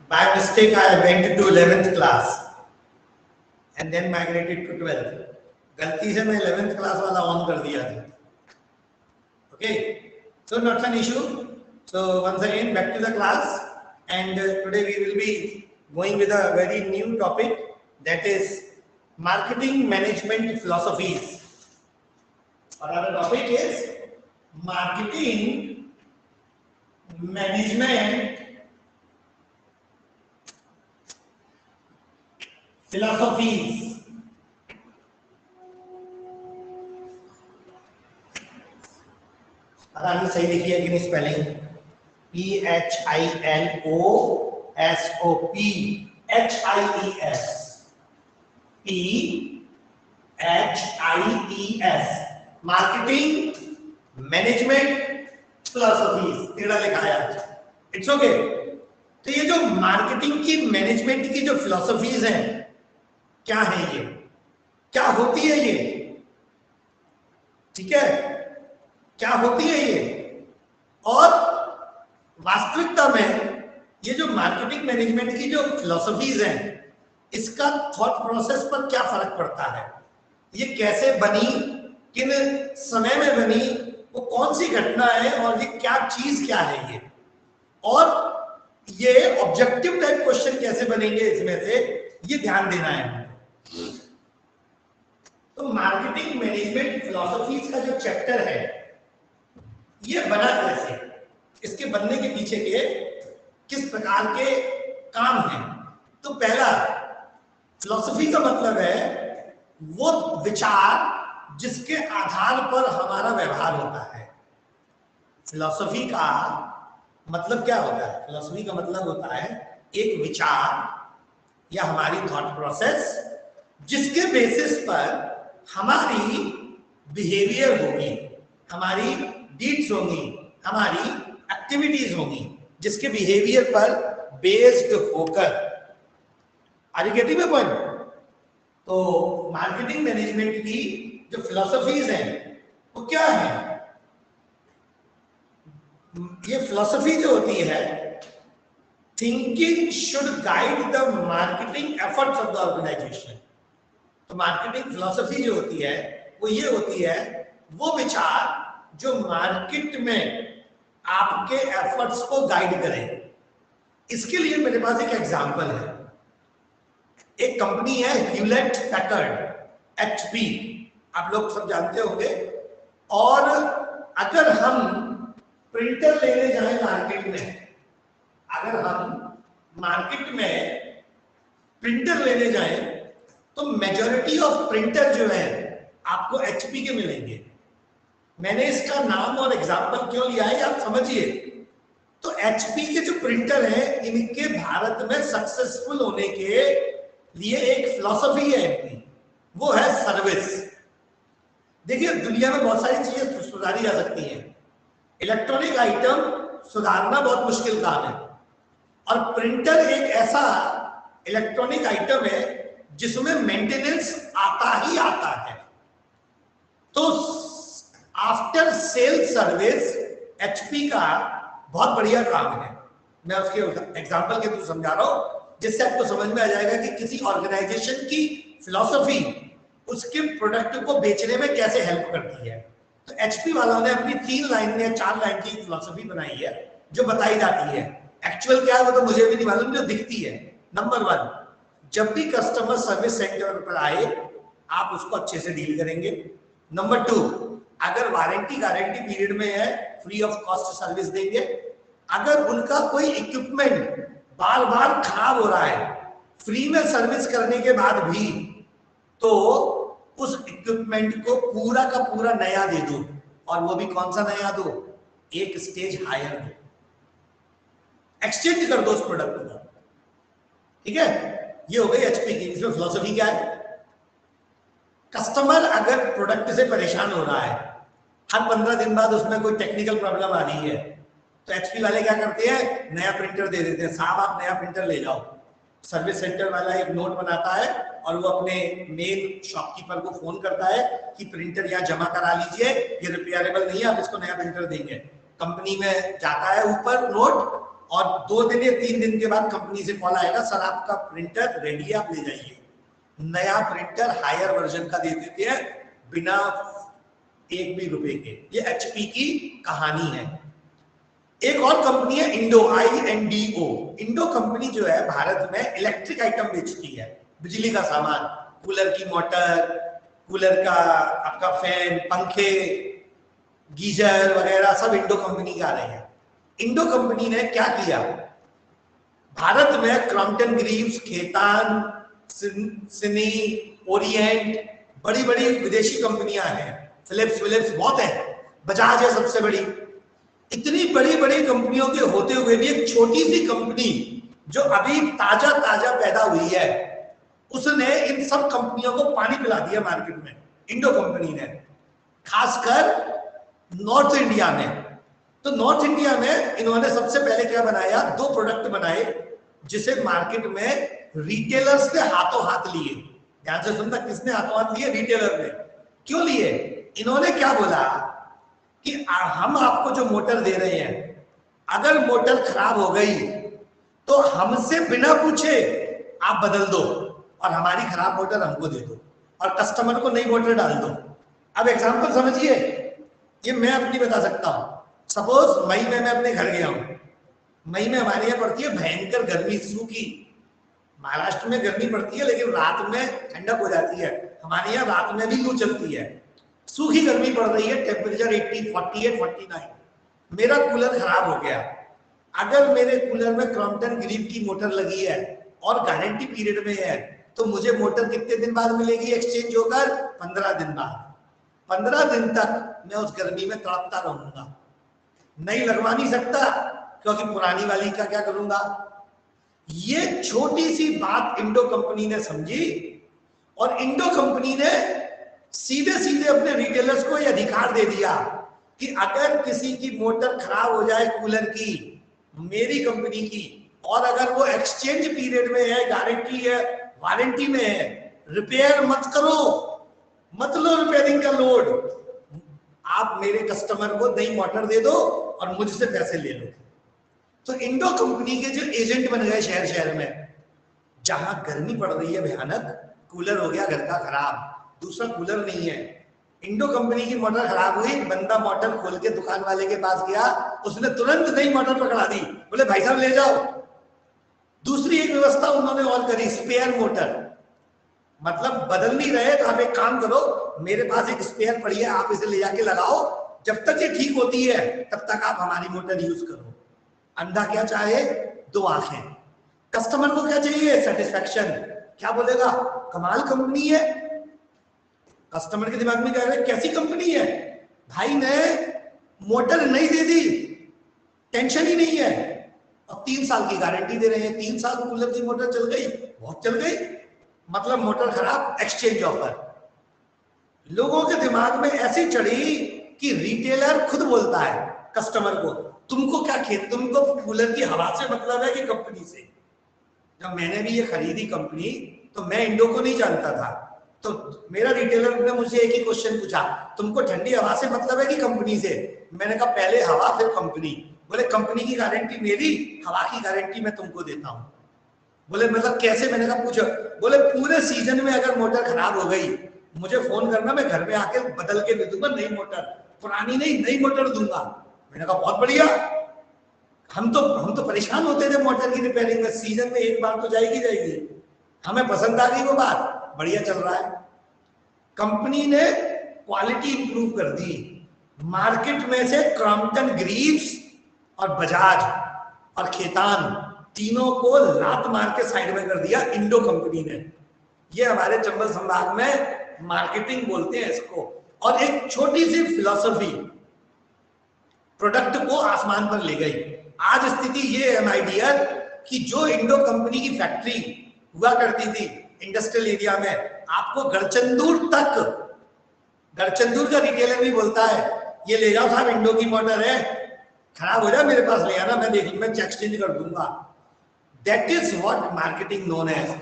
By mistake, I went to 11th class and then migrated to 12th. गलती से मैं 11th class वाला on कर दिया था. Okay, so not an issue. So once again, back to the class, and today we will be going with a very new topic, that is marketing management philosophies. और our topic is marketing management philosophies. पता सही लिखी है कि नहीं spelling? PHILOSOPHIES marketing management philosophies टेढ़ा लिखा है आज. It's okay. तो ये जो मार्केटिंग की मैनेजमेंट की जो फिलॉसफीज हैं, क्या है ये, क्या होती है ये, ठीक है, क्या होती है ये, और वास्तविकता में ये जो मार्केटिंग मैनेजमेंट की जो फिलॉसफीज हैं, इसका थॉट प्रोसेस पर क्या फर्क पड़ता है, ये कैसे बनी, किन समय में बनी, वो कौन सी घटना है, और ये क्या चीज क्या है ये, और ये ऑब्जेक्टिव टाइप क्वेश्चन कैसे बनेंगे इसमें से, ये ध्यान देना है. तो मार्केटिंग मैनेजमेंट फिलॉसफीज का जो चैप्टर है, ये बना कैसे, इसके बनने के पीछे के किस प्रकार के काम हैं. तो पहला, फिलॉसफी का मतलब है वो विचार जिसके आधार पर हमारा व्यवहार होता है. फिलॉसफी का मतलब क्या होता है? फिलॉसफी का मतलब होता है एक विचार या हमारी थॉट प्रोसेस जिसके बेसिस पर हमारी बिहेवियर होगी, हमारी डीड्स होंगी, हमारी एक्टिविटीज होंगी, जिसके बिहेवियर पर बेस्ड होकर. Are you getting my point? तो मार्केटिंग मैनेजमेंट की जो फिलॉसफीज हैं वो क्या है? ये फिलॉसफी जो होती है, thinking should guide the marketing efforts of the organisation. तो मार्केटिंग फिलॉसफी जो होती है वो ये होती है, वो विचार जो मार्केट में आपके एफर्ट्स को गाइड करें. इसके लिए मेरे पास एक एग्जांपल है. एक कंपनी है ह्यूलेट पैकर्ड, HP, आप लोग सब जानते होंगे. और अगर हम प्रिंटर लेने जाएं मार्केट में, अगर हम मार्केट में प्रिंटर लेने जाएं तो मेजॉरिटी ऑफ प्रिंटर जो है आपको HP के मिलेंगे. मैंने इसका नाम और एग्जांपल क्यों लिया है आप समझिए. तो HP के जो प्रिंटर हैं, इनके भारत में सक्सेसफुल होने के लिए एक फिलॉसफी है इनकी, वो है सर्विस. देखिए, दुनिया में बहुत सारी चीजें सुधारी जा सकती हैं. इलेक्ट्रॉनिक आइटम सुधारना बहुत मुश्किल काम है, और प्रिंटर एक ऐसा इलेक्ट्रॉनिक आइटम है जिसमें मेंटेनेंस आता ही आता है. तो आफ्टर सेल सर्विस HP का बहुत बढ़िया काम है. मैं उसके एग्जांपल के थ्रू समझा रहा हूं, जिससे आपको समझ में आ जाएगा कि किसी ऑर्गेनाइजेशन की फिलॉसफी उसके प्रोडक्ट को बेचने में कैसे हेल्प करती है. तो HP वालों ने अपनी 3 लाइन या 4 लाइन की फिलॉसफी बनाई है जो बताई जाती है. एक्चुअल क्या है वो तो मुझे भी नहीं मालूम, जो दिखती है. नंबर 1, जब भी कस्टमर सर्विस सेंटर पर आए आप उसको अच्छे से डील करेंगे. नंबर 2, अगर वारंटी गारंटी पीरियड में है, फ्री ऑफ कॉस्ट सर्विस देंगे. अगर उनका कोई इक्विपमेंट बार बार खराब हो रहा है, फ्री में सर्विस करने के बाद भी, तो उस इक्विपमेंट को पूरा का पूरा नया दे दो. और वो भी कौन सा नया दो? एक स्टेज हायर दो, एक्सचेंज कर दो उस प्रोडक्ट को. ठीक है, ये हो गई HP की. इसमें फिलॉसफी क्या है? कस्टमर अगर प्रोडक्ट से परेशान हो रहा है, हर 15 दिन बाद उसमें कोई टेक्निकल प्रॉब्लम आ रही है, तो HP वाले क्या करते हैं? नया प्रिंटर दे देते हैं. साहब आप नया प्रिंटर ले जाओ. सर्विस सेंटर वाला एक नोट बनाता है और वो अपने मेन शॉपकीपर को फोन करता है कि प्रिंटर यहाँ जमा करा लीजिए, ये रिपेयरेबल नहीं है, आप इसको नया प्रिंटर देंगे. कंपनी में जाता है ऊपर नोट, और 2 दिन या 3 दिन के बाद कंपनी से कॉल आएगा, सर आपका प्रिंटर रेडी है, आप ले जाइए। नया प्रिंटर हायर वर्जन का दे देते हैं बिना 1 भी रुपए के। ये एचपी की कहानी है। एक और कंपनी है इंडो, INDO। इंडो कंपनी जो है भारत में इलेक्ट्रिक आइटम बेचती है, बिजली का सामान, कूलर की मोटर, कूलर का आपका फैन, पंखे, गीजर वगैरह सब इंडो कंपनी के आ रहे हैं। इंडो कंपनी ने क्या किया, भारत में क्रॉम्पटन ग्रीव्स, खेतान, सिनी, ओरिएंट, बड़ी बड़ी विदेशी कंपनियां हैं, फिलिप्स बहुत है, बजाज है सबसे बड़ी। इतनी बड़ी बड़ी कंपनियों के होते हुए भी एक छोटी सी कंपनी जो अभी ताजा ताजा पैदा हुई है, उसने इन सब कंपनियों को पानी पिला दिया मार्केट में, इंडो कंपनी ने, खासकर नॉर्थ इंडिया में। तो नॉर्थ इंडिया में इन्होंने सबसे पहले क्या बनाया, 2 प्रोडक्ट बनाए जिसे मार्केट में रिटेलर्स ने हाथों हाथ लिए। ध्यान से सुनना, किसने हाथों हाथ लिए? रिटेलर ने। क्यों लिए? इन्होंने क्या बोला कि हम आपको जो मोटर दे रहे हैं, अगर मोटर खराब हो गई तो हमसे बिना पूछे आप बदल दो और हमारी खराब मोटर हमको दे दो और कस्टमर को नई मोटर डाल दो। अब एग्जांपल समझिए, ये मैं अपनी बता सकता हूं। सपोज मई में मैं अपने घर गया हूं, मई में हमारे यहाँ पड़ती है भयंकर गर्मी, सूखी। महाराष्ट्र में गर्मी पड़ती है लेकिन रात में ठंडक हो जाती है, हमारे यहाँ रात में भी लू चलती है, सूखी गर्मी पड़ रही है, टेम्परेचर 80, 48, 49। मेरा कूलर खराब हो गया। अगर मेरे कूलर में क्रॉम्पटन ग्रीव की मोटर लगी है और गारंटी पीरियड में है, तो मुझे मोटर कितने दिन बाद मिलेगी एक्सचेंज होकर? 15 दिन बाद। 15 दिन तक मैं उस गर्मी में तड़पता रहूंगा, नई लगवा नहीं सकता क्योंकि पुरानी वाली का क्या करूंगा। ये छोटी सी बात इंडो कंपनी ने समझी और इंडो कंपनी ने सीधे सीधे अपने रिटेलर्स को यह अधिकार दे दिया कि अगर किसी की मोटर खराब हो जाए कूलर की, मेरी कंपनी की, और अगर वो एक्सचेंज पीरियड में है, गारंटी है, वारंटी में है, रिपेयर मत करो, मत लो रिपेयरिंग का लोड, आप मेरे कस्टमर को नई मोटर दे दो और मुझसे पैसे ले लो। तो इंडो कंपनी के जो एजेंट बन गए शहर शहर में, जहां गर्मी पड़ रही है भयानक, कूलर हो गया घर का खराब, दूसरा कूलर नहीं है, इंडो कंपनी की मोटर खराब हुई, बंदा मोटर खोल के दुकान वाले के पास गया, उसने तुरंत नई मोटर पकड़ा दी, बोले भाई साहब ले जाओ। दूसरी एक व्यवस्था उन्होंने और करी, स्पेयर मोटर, मतलब बदल नहीं रहे तो आप एक काम करो, मेरे पास एक स्पेयर पड़ी है, आप इसे ले जाके लगाओ, जब तक ये ठीक होती है तब तक आप हमारी मोटर यूज करो। अंधा क्या चाहे? 2 आंखें। कस्टमर को क्या चाहिए? सेटिस्फैक्शन। क्या बोलेगा? कमाल कंपनी है। कस्टमर के दिमाग में क्या है? कैसी कंपनी है, भाई ने मोटर नहीं दे दी, टेंशन ही नहीं है, और 3 साल की गारंटी दे रहे हैं। 3 साल कूलर की मोटर चल गई, बहुत चल गई, मतलब मोटर खराब, एक्सचेंज ऑफर। लोगों के दिमाग में ऐसी चढ़ी कि रिटेलर खुद बोलता है कस्टमर को, तुमको क्या खेत, तुमको कूलर की हवा से मतलब है कि कंपनी से। जब मैंने भी ये खरीदी कंपनी, तो मैं इंडो को नहीं जानता था, तो मेरा रिटेलर ने मुझे एक ही क्वेश्चन पूछा, तुमको ठंडी हवा से मतलब है कि कंपनी से? मैंने कहा पहले हवा फिर कंपनी। बोले कंपनी की गारंटी मेरी, हवा की गारंटी मैं तुमको देता हूं। बोले मतलब कैसे? मैंने कहा पूछो। बोले पूरे सीजन में अगर मोटर खराब हो गई, मुझे फोन करना, मैं घर में आके बदल के दे दूंगा नई मोटर, पुरानी नहीं, नई मोटर दूंगा। मैंने कहा बहुत बढ़िया। हम तो परेशान होते थे मोटर की रिपेयरिंग में, सीजन में एक बार तो जाएगी, हमें पसंद आ गई वो बात, बढ़िया चल रहा है। कंपनी ने क्वालिटी इंप्रूव कर दी, मार्केट में से क्रॉम्पटन ग्रीव्स और बजाज और खेतान तीनों को लात मार के साइड में कर दिया इंडो कंपनी ने। ये हमारे चंबल संभाग में मार्केटिंग बोलते हैं इसको। और एक छोटी सी फिलॉसफी प्रोडक्ट को आसमान पर ले गई। आज स्थिति ये है माय डियर कि जो इंडो कंपनी की फैक्ट्री हुआ करती थी इंडस्ट्रियल एरिया में, आपको गढ़चंदूर तक, गढ़चंदूर का रिटेलर भी बोलता है ये ले जाओ साहब, इंडो की मोटर है, खराब हो जाए मेरे पास ले आना, मैं देख लूंगा, एक्सचेंज कर दूंगा। That is what marketing known as.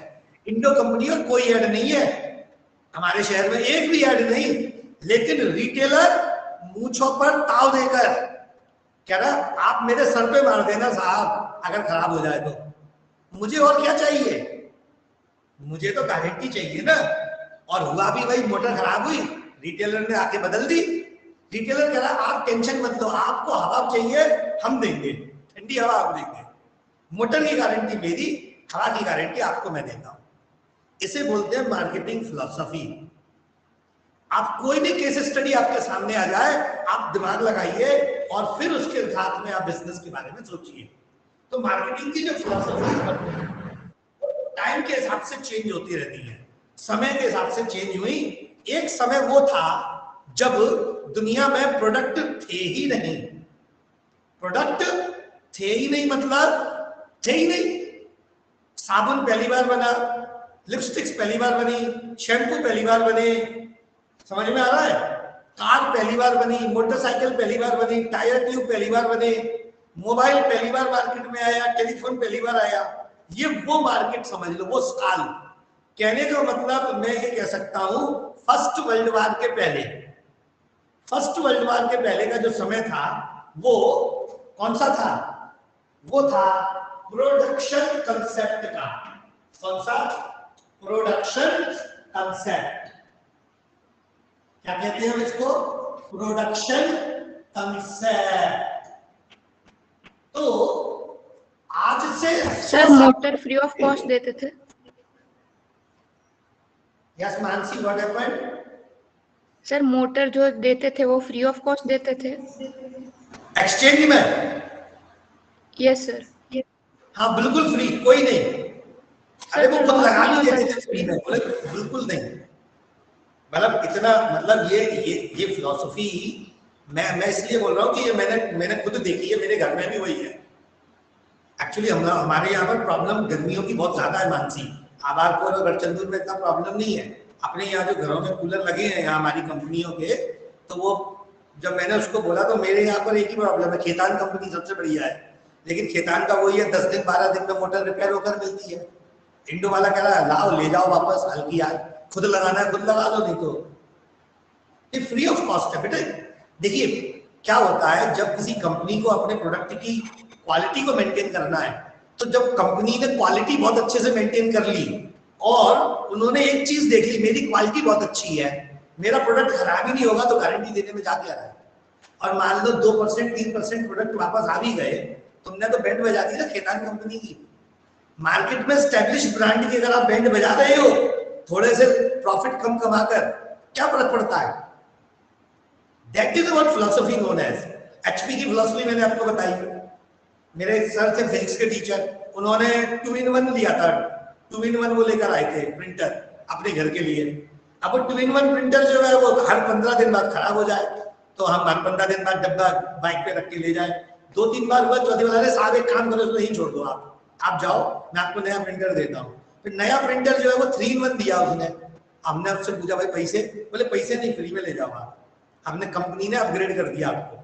इंडो कंपनी का कोई ऐड नहीं है हमारे शहर में, एक भी ऐड नहीं, लेकिन रिटेलर मूंछों पर ताव देकर कह रहा आप मेरे सर पे मार देना साहब, अगर खराब हो जाए तो। मुझे और क्या चाहिए, मुझे तो गारंटी चाहिए ना। और हुआ भी भाई, मोटर खराब हुई, रिटेलर ने आके बदल दी। रिटेलर कह रहा आप टेंशन मत लो, आपको हवा चाहिए हम देंगे, ठंडी हवा आप देंगे, मोटर की गारंटी मेरी, हवा की गारंटी आपको मैं देता हूं। इसे बोलते हैं मार्केटिंग फिलॉसफी। आप कोई भी केस स्टडी आपके सामने आ जाए, आप दिमाग लगाइए और फिर उसके साथ में आप बिजनेस के बारे में सोचिए। तो मार्केटिंग की जो फिलॉसफी टाइम के हिसाब से चेंज होती रहती है, समय के हिसाब से चेंज हुई। एक समय वो था जब दुनिया में प्रोडक्ट थे ही नहीं। प्रोडक्ट थे ही नहीं मतलब थे ही नहीं। साबुन पहली बार बना, लिपस्टिक्स पहली बार बनी, शैम्पू पहली बार बने, समझ में आ रहा है? कार पहली बार बनी, मोटरसाइकिल पहली बार बनी, टायर ट्यूब पहली बार बने, मोबाइल पहली बार मार्केट में आया, टेलीफोन पहली बार आया। ये वो मार्केट समझ लो, वो साल। कहने का मतलब मैं ये कह सकता हूं, फर्स्ट वर्ल्ड वार के पहले, फर्स्ट वर्ल्ड वार के पहले का जो समय था वो कौन सा था? वो था प्रोडक्शन कंसेप्ट का। कौन सा? Production concept. क्या कहते हैं इसको? Production concept. तो आज से sir motor free of cost देते थे। Yes Mansi, what happened? Sir motor जो देते थे वो फ्री ऑफ कॉस्ट देते थे एक्सचेंज में? Yes sir. हाँ बिल्कुल फ्री, कोई नहीं। अरे वो खुद लगा भी देते थे फ्री में, बोले बिल्कुल नहीं। मतलब इतना, मतलब ये फिलॉसफी मैं इसलिए बोल रहा हूँ कि ये मैंने खुद देखी है, मेरे घर में भी वही है। एक्चुअली हमारे यहाँ पर प्रॉब्लम गर्मियों की बहुत ज्यादा है मानसी। आबादपुर और गढ़चंदपुर में इतना प्रॉब्लम नहीं है। अपने यहाँ जो घरों में कूलर लगे हैं यहाँ हमारी कंपनियों के, तो वो जब मैंने उसको बोला तो मेरे यहाँ पर एक ही प्रॉब्लम है, खेतान कंपनी सबसे बढ़िया है, लेकिन खेतान का वही है 10 दिन 12 दिन में मोटर रिपेयर होकर मिलती है। इंडो वाला कह रहा है लाओ ले जाओ वापस, हल्की यार, खुद लगाना है खुद लगा लो, नहीं तो ये फ्री ऑफ कॉस्ट है बेटे। देखिए क्या होता है, जब किसी कंपनी को अपने प्रोडक्ट की क्वालिटी को मेंटेन करना है, तो जब कंपनी ने क्वालिटी बहुत अच्छे से मेंटेन कर ली और उन्होंने एक चीज देख ली, मेरी क्वालिटी बहुत अच्छी है, मेरा प्रोडक्ट खराब ही नहीं होगा, तो गारंटी देने में जा क्या रहा है। और मान लो 2% 3% प्रोडक्ट वापस आ भी गए, तुमने तो बैंड बजा दी ना खेतान कंपनी की। मार्केट में एस्टेब्लिश ब्रांड की अगर आप बैंड बजा रहे हो थोड़े से प्रॉफिट कम कमाकर, क्या फर्क पड़ता है? That is what philosophy known as. HP की फिलॉसफी मैंने आपको बताई। मेरे सर थे फिजिक्स के टीचर, उन्होंने 2-in-1 लिया था। 2-in-1 वो लेकर आए थे प्रिंटर अपने घर के लिए। अब 2-in-1 प्रिंटर जो है वो हर 15 दिन बाद खराब हो जाए, तो हम हर 15 दिन बाद डब्बा बाइक पे रख के ले जाए। 2-3 बार हुआ, चौथी बार साहब एक काम करो, नहीं छोड़ दो, आप जाओ, मैं आपको नया प्रिंटर देता हूँ। फिर नया प्रिंटर जो है वो 3-in-1 दिया उसने। हमने उससे पूछा भाई पैसे? बोले पैसे नहीं, फ्री में ले जाओ आप, हमने कंपनी ने अपग्रेड कर दिया आपको।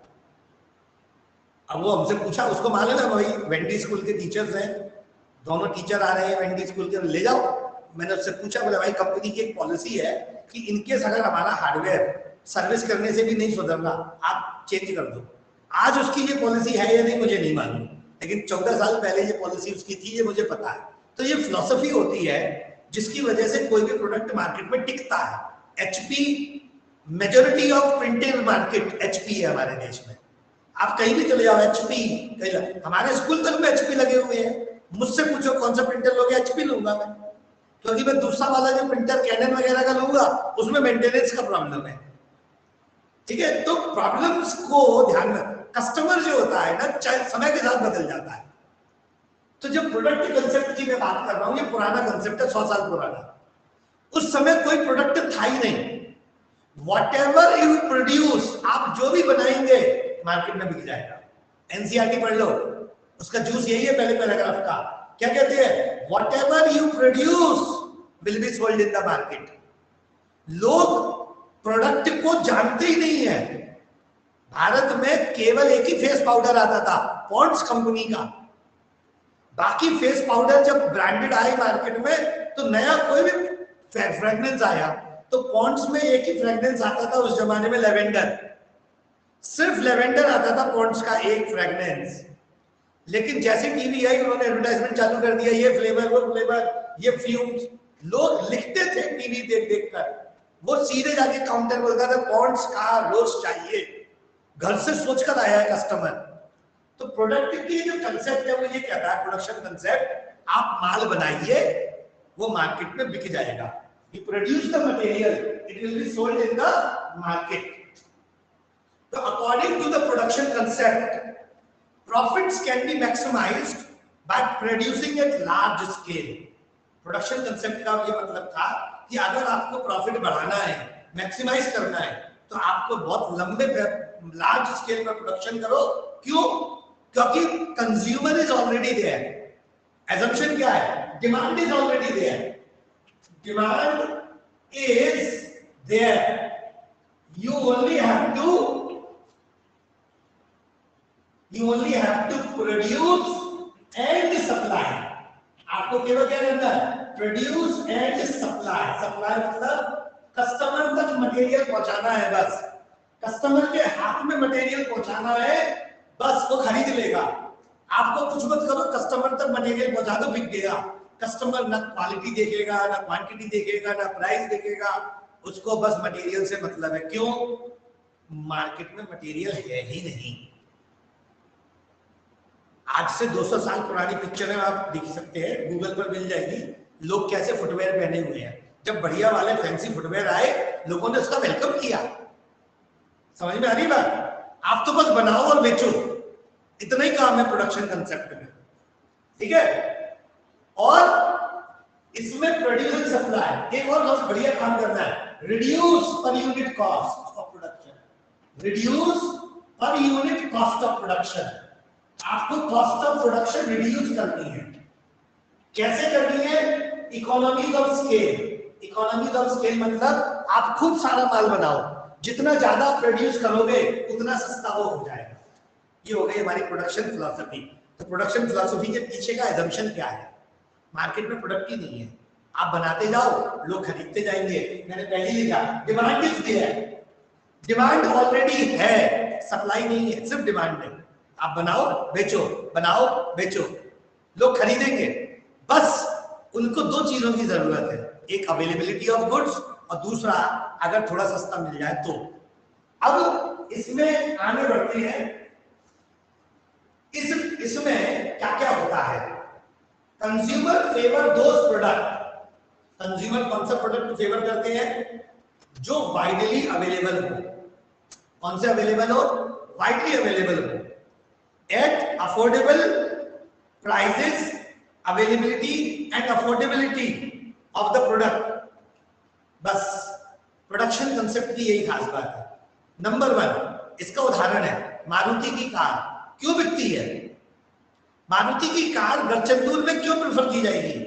अब वो हमसे पूछा, उसको मालूम है भाई वेंडी स्कूल के टीचर्स हैं, दोनों टीचर आ रहे हैं वेंडी स्कूल के, ले जाओ। मैंने उससे पूछा, बोला भाई कंपनी की एक पॉलिसी है कि इनकेस अगर हमारा हार्डवेयर सर्विस करने से भी नहीं सुधर रहा, आप चेंज कर दो। आज उसकी ये पॉलिसी है या नहीं मुझे नहीं मालूम, लेकिन 14 साल पहले ये पॉलिसी उसकी थी, ये मुझे पता है। तो ये फिलॉसफी होती है जिसकी वजह से कोई भी प्रोडक्ट मार्केट में टिकता है। HP, majority of printing market HP है हमारे देश में। आप कहीं भी चले जाओ एचपी, हमारे स्कूल तक में एचपी लगे हुए हैं। मुझसे पूछो कौन सा प्रिंटर लोगे, एचपी लूंगा मैं, क्योंकि मैं दूसरा वाला जो प्रिंटर कैनन वगैरह का लूंगा उसमें मेंटेनेंस का प्रॉब्लम है। ठीक है, तो प्रॉब्लम्स को ध्यान में, कस्टमर जो होता है ना समय के साथ बदल जाता है। तो जब प्रोडक्ट कंसेप्ट की मैं बात कर रहा हूं, ये पुराना कंसेप्ट है, 100 साल पुराना। उस समय कोई प्रोडक्ट था ही नहीं। Whatever you produce, आप जो भी बनाएंगे मार्केट में बिक जाएगा। एनसीईआरटी पढ़ लो, उसका जूस यही है पहले पैराग्राफ का। क्या कहते हैं? Whatever you produce will be sold in the market। लोग प्रोडक्ट को जानते ही नहीं है। भारत में केवल एक ही फेस पाउडर आता था, पॉन्ड्स कंपनी का। बाकी फेस पाउडर जब ब्रांडेड आए मार्केट में तो नया कोई भी फ्रेग्रेंस आया तो पॉन्ड्स में एक ही फ्रेग्रेंस आता था उस जमाने में, लेवेंडर। सिर्फ लेवेंडर आता था पॉन्ड्स का एक फ्रेग्रेंस। लेकिन जैसे टीवी आई उन्होंने एडवर्टाइजमेंट चालू कर दिया, ये फ्लेवर वो फ्लेवर ये फ्यूम्स। लोग लिखते थे टीवी देख देख कर, वो सीधे जाके काउंटर बोलता था पॉन्ड्स का रोज चाहिए, घर से सोच कर आया है कस्टमर। तो प्रोडक्ट की जो कंसेप्ट है वो ये कहता है, प्रोडक्शन कंसेप्ट, आप माल बनाइए वो मार्केट में बिक जाएगा। You produce the material, it will be sold in the market. So according to the production concept, profits can be maximized by producing at large scale. Production concept का ये मतलब था कि अगर आपको प्रॉफिट बढ़ाना है, मैक्सिमाइज करना है, तो आपको बहुत लंबे लार्ज स्केल पर प्रोडक्शन करो। क्यों? क्योंकि consumer is already there. Assumption क्या है? Demand is already there. Demand is there. You only have to produce and supply. आपको केवल क्या करना है? Produce and supply. Supply मतलब कस्टमर तक मटेरियल पहुंचाना है, बस कस्टमर के हाथ में मटेरियल पहुंचाना है, बस वो खरीद लेगा। आपको कुछ मत करो, कस्टमर तक मटेरियल पहुंचा दो, बिक गया। कस्टमर ना क्वालिटी देखेगा, ना क्वांटिटी देखेगा, ना प्राइस देखेगा, उसको बस मटेरियल से मतलब है। क्यों? मार्केट में मटेरियल है ही नहीं। आज से 200 साल पुरानी पिक्चरें आप देख सकते हैं, गूगल पर मिल जाएगी, लोग कैसे फुटवेयर पहने हुए हैं। जब बढ़िया वाले फैंसी फुटवेयर आए, लोगों ने उसका वेलकम किया। समझ में आ रही बात? आप तो बस बनाओ और बेचो, इतना ही काम है प्रोडक्शन कंसेप्ट में, ठीक है। और इसमें प्रोड्यूसिंग सप्लाई, एक और बहुत बढ़िया काम करना है, reduce per unit cost of production. Reduce per unit cost of production. आपको कॉस्ट ऑफ प्रोडक्शन रिड्यूस करनी है। कैसे करनी है? Economies of scale. Economies of scale मतलब आप खूब सारा माल बनाओ, जितना ज्यादा प्रोड्यूस करोगे उतना सस्ता वो हो जाएगा। ये हो गई हमारी प्रोडक्शन फिलॉसफी। तो प्रोडक्शन फिलॉसफी के पीछे का एजम्पशन क्या है? मार्केट में प्रोडक्ट ही नहीं है, आप बनाते जाओ, लोग खरीदते जाएंगे। मैंने पहले ही लिखा, demand is there. Demand already है, सप्लाई नहीं है, सिर्फ डिमांड है। आप बनाओ बेचो, बनाओ बेचो, लोग खरीदेंगे। बस उनको दो चीजों की जरूरत है, एक अवेलेबिलिटी ऑफ गुड्स और दूसरा अगर थोड़ा सस्ता मिल जाए तो। अब इसमें आगे बढ़ते हैं, इसमें क्या क्या होता है। Consumer favour those product. Consumer कौन सा प्रोडक्ट फेवर करते हैं? जो वाइडली अवेलेबल हो। कौन से अवेलेबल हो? वाइडली अवेलेबल हो, eight affordable prices, availability and affordability of the product. बस प्रोडक्शन कंसेप्ट की यही खास बात है। नंबर 1 इसका उदाहरण है मारुति की कार। क्यों बिकती है? मारुति की कार गढ़चंदूर में क्यों प्रेफर की जाएगी?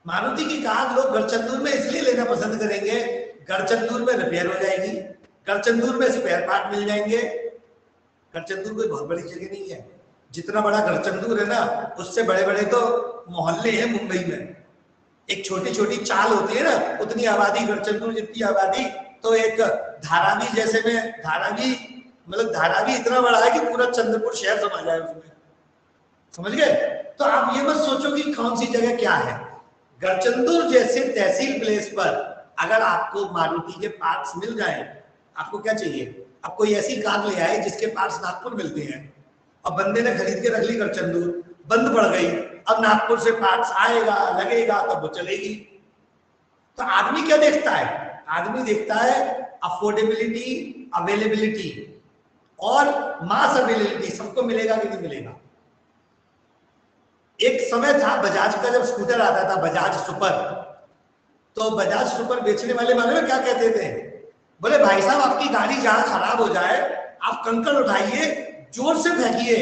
मारुति की कार लोग गढ़चंदूर में इसलिए लेना पसंद करेंगे, गढ़चंदूर में रिपेयर हो जाएगी, गढ़चंदूर में स्पेयर पार्ट मिल जाएंगे। गढ़चंदूर कोई बहुत बड़ी जगह नहीं है, जितना बड़ा गढ़चंदूर है ना, उससे बड़े बड़े तो मोहल्ले हैं मुंबई में। एक छोटी छोटी चाल होती है ना, उतनी आबादी, गढ़चंदूर जितनी आबादी, तो एक धारावी जैसे में, धारावी मतलब धारावी इतना बड़ा है कि पूरा चंद्रपुर शहर समा जाए उसमें। समझ गए? तो आप ये मत सोचो कि कौन सी जगह क्या है। गढ़चंदूर जैसे तहसील प्लेस पर अगर आपको मारुति के पार्ट्स मिल जाए, आपको क्या चाहिए? आप कोई ऐसी कार ले आए जिसके पार्ट्स नागपुर मिलते हैं, और बंदे ने खरीद के रख ली गढ़चंदूर, बंद पड़ गई, अब नागपुर से पार्ट्स आएगा लगेगा तब वो चलेगी। तो आदमी क्या देखता है? आदमी देखता है अफोर्डेबिलिटी, अवेलेबिलिटी और मास अवेलेबिलिटी, सबको मिलेगा कि नहीं मिलेगा। एक समय था बजाज का, जब स्कूटर आता था बजाज सुपर, तो बजाज सुपर बेचने वाले मालूम क्या कहते थे? बोले भाई साहब आपकी गाड़ी जहां खराब हो जाए आप कंकड़ उठाइए, जोर से फेंकिए,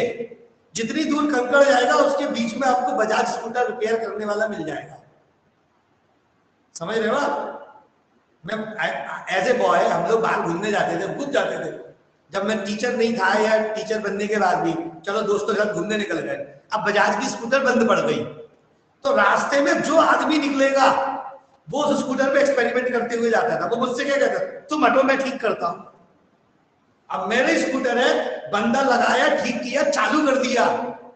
जितनी दूर कंकड़ जाएगा उसके बीच में आपको बजाज स्कूटर रिपेयर करने वाला मिल जाएगा। समझ रहे हो आप? मैं एज ए बॉय, हम लोग बाहर घूमने जाते थे, खूब जाते थे। जब मैं टीचर नहीं था या टीचर बनने के बाद भी, चलो दोस्तों के साथ घूमने निकल गए। अब बजाज की स्कूटर बंद पड़ गई, तो रास्ते में जो आदमी निकलेगा वो उस स्कूटर पे एक्सपेरिमेंट करते हुए जाता था। वो मुझसे क्या कहता, तुम हटो मैं ठीक करता हूं। अब मेरे स्कूटर है, बंदा लगाया, ठीक किया, चालू कर दिया,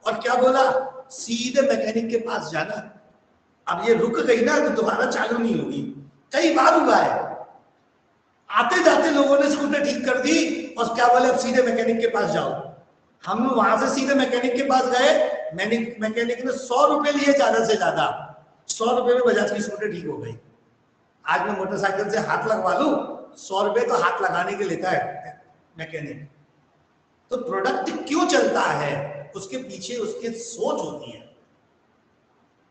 और क्या बोला, सीधे मैकेनिक के पास जाना। अब ये रुक गई ना तो दोबारा चालू नहीं होगी। कई बार हुआ है, आते जाते लोगों ने स्कूटर ठीक कर दी और क्या बोले अब सीधे मैकेनिक के पास जाओ। हम वहां से सीधे मैकेनिक के पास गए, मैकेनिक ने 100 रुपए लिए, ज्यादा से ज्यादा 100 रुपए में बजाज की स्कूटर ठीक हो गई। आज मैं मोटरसाइकिल से हाथ लगवा लूं, 100 रुपए तो हाथ लगाने के लेता है मैकेनिक। तो प्रोडक्ट क्यों चलता है, उसके पीछे उसकी सोच होती है।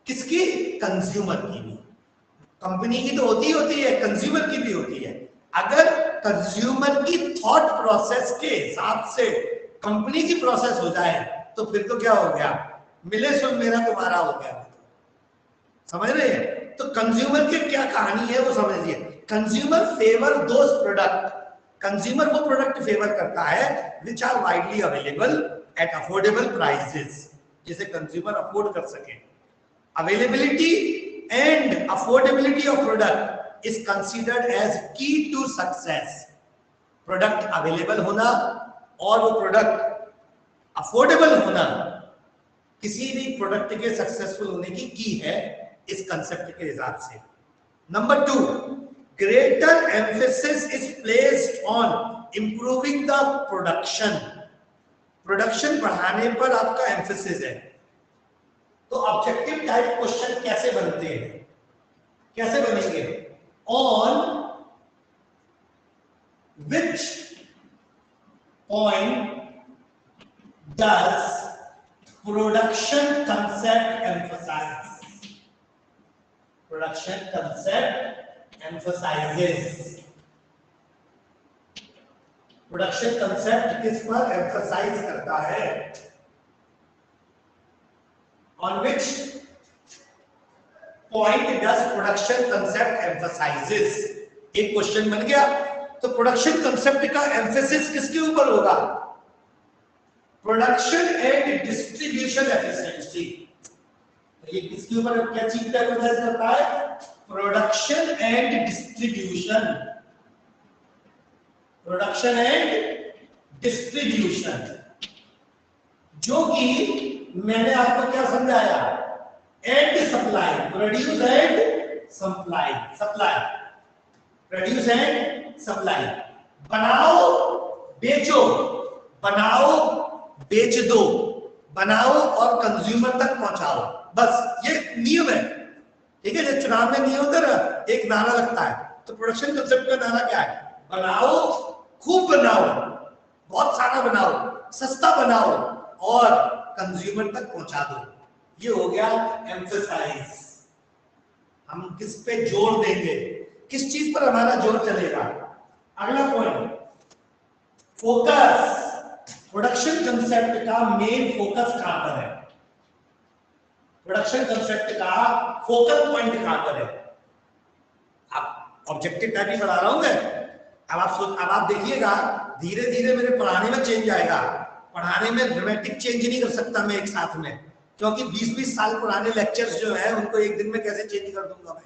किसकी? कंज्यूमर की भी। कंपनी की तो होती है, कंज्यूमर की भी होती है। अगर कंज्यूमर की थॉट प्रोसेस के हिसाब से कंपनी की प्रोसेस हो जाए तो फिर तो क्या हो गया, मिले सुन मेरा तुम्हारा हो गया। समझ रहे हैं? तो कंज्यूमर की क्या कहानी है वो समझिए। Consumer favour those product, consumer वो प्रोडक्ट फेवर करता है which are widely available at affordable prices, जिसे कंज्यूमर अफोर्ड कर सके। Availability and affordability of product is considered as key to success. Product available होना और वो प्रोडक्ट अफोर्डेबल होना किसी भी प्रोडक्ट के सक्सेसफुल होने की की है इस कंसेप्ट के हिसाब से। Number 2, greater emphasis is placed on improving the production. Production बढ़ाने पर आपका एम्फेसिस है। तो ऑब्जेक्टिव टाइप क्वेश्चन कैसे बनते हैं, कैसे बनेंगे? On which point does production concept emphasise? Production concept emphasises. Production concept किस पर एम्फसाइज करता है? On which point does production concept emphasizes? एक क्वेश्चन बन गया। तो प्रोडक्शन कंसेप्ट का एम्फेसिस किसके ऊपर होगा? Production and distribution efficiency. ये किसके ऊपर, क्या चीज का एम्फेसाइज करता है? Production and distribution. Production and distribution, जो कि मैंने आपको क्या समझाया? And supply, produce and supply, supply, produce and supply. बनाओ बेचो, बनाओ बेच दो, बनाओ और कंज्यूमर तक पहुंचाओ, बस ये नियम है। ठीक है, जब चुनाव में नियम होता है एक नारा लगता है, तो प्रोडक्शन कंसेप्ट का नारा क्या है? बनाओ, खूब बनाओ, बहुत सारा बनाओ, सस्ता बनाओ और कंज्यूमर तक पहुंचा दो। ये हो गया एम्फसाइज। हम किस पे जोर देंगे, किस चीज पर हमारा जोर चलेगा? अगला पॉइंट, फोकस। प्रोडक्शन कंसेप्ट का मेन फोकस कहां पर है? प्रोडक्शन कंसेप्ट का फोकल पॉइंट कहां पर है? आप ऑब्जेक्टिव टाइप ही पढ़ा रहा हूं मैं। अब आप देखिएगा, धीरे धीरे मेरे पढ़ाने में चेंज आएगा। पढ़ाने में ड्रामेटिक चेंज नहीं कर सकता मैं एक साथ में, क्योंकि 20-20 साल पुराने लेक्चर्स जो है उनको एक दिन में कैसे चेंज कर दूंगा मैं?